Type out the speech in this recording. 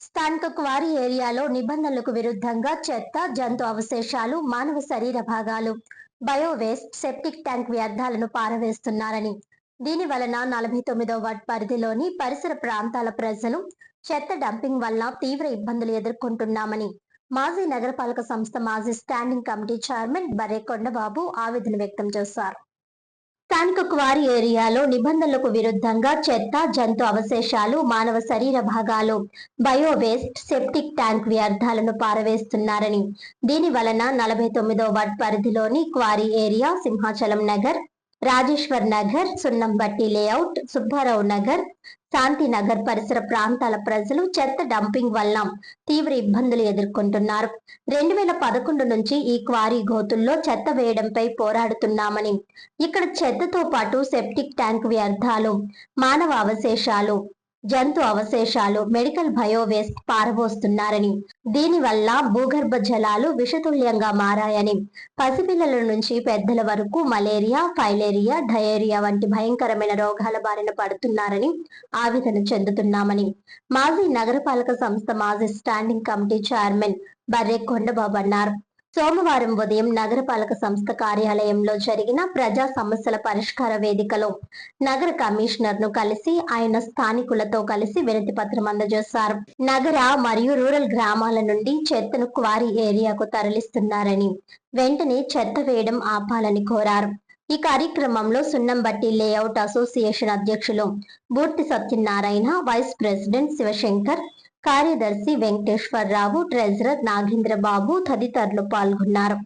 స్థానిక క్వారీ ఏరియాలో నిబంధనలకు విరుద్ధంగా చెత్త, జంతు అవశేషాలు, మానవ శరీర భాగాలు, బయోవేస్ట్, సెప్టిక్ ట్యాంక్ వ్యర్థాలను పారవేస్తున్నారని, దీని వలన 49వ వార్డ్ పరిధిలోని పరిసర ప్రాంతాల ప్రజలు చెత్త డంపింగ్ వల్ల తీవ్ర ఇబ్బందులు ఎదుర్కొంటున్నామని మాజీ నగరపాలక సంస్థ మాజీ స్టాండింగ్ కమిటీ చైర్మన్ బర్రె కొండబాబు ఆవేదన వ్యక్తం చేశారు. స్థానిక క్వారీ ఏరియాలో నిబంధనలకు విరుద్ధంగా చెత్త, జంతు అవశేషాలు, మానవ శరీర భాగాలు, బయోవేస్ట్, సెప్టిక్ ట్యాంక్ వ్యర్థాలను పారవేస్తున్నారని, దీని వలన 49వ వార్డ్ పరిధిలోని quarry area, Simhachalam Nagar, Rajeshwar Nagar, Sunnambatti layout, Subbarao Nagar, Shantinagar పరిసర ప్రాంతాల ప్రజలు చెత్త డంపింగ్ వల్ల తీవ్ర ఇబ్బందులు ఎదుర్కొంటున్నారు. 2011 నుంచి ఈ క్వారీ గోతుల్లో చెత్త వేయడంపై పోరాడుతున్నామని, ఇక్కడ చెత్తతో పాటు సెప్టిక్ ట్యాంక్ వ్యర్థాలు, మానవ అవశేషాలు, జంతు అవశేషాలు, మెడికల్ బయోవేస్ట్ పారబోస్తున్నారని, దీనివల్ల భూగర్భ జలాలు విషతుల్యంగా మారాయని, పసిపిల్లల నుంచి పెద్దల వరకు మలేరియా, ఫైలేరియా, డయేరియా వంటి భయంకరమైన రోగాల బారిన పడుతున్నారని ఆవేదన చెందుతున్నామని మాజీ నగరపాలక సంస్థ మాజీ స్టాండింగ్ కమిటీ చైర్మన్ బర్రె కొండబాబు అన్నారు. సోమవారం ఉదయం నగరపాలక సంస్థ కార్యాలయంలో జరిగిన ప్రజా సమస్యల పరిష్కార వేదికలో నగర కమిషనర్ ను కలిసి ఆయన స్థానికులతో కలిసి వినతి పత్రం అందజేశారు. నగర మరియు రూరల్ గ్రామాల నుండి చెత్తను క్వారీ ఏరియాకు తరలిస్తున్నారని, వెంటనే చెత్త వేయడం ఆపాలని కోరారు. ఈ కార్యక్రమంలో సున్నంబట్టి లేఅవుట్ అసోసియేషన్ అధ్యక్షులు బూర్తి సత్యనారాయణ, వైస్ ప్రెసిడెంట్ శివశంకర్, కార్యదర్శి వెంకటేశ్వరరావు, ట్రెజరర్ నాగేంద్ర బాబు తదితరులు పాల్గొన్నారు.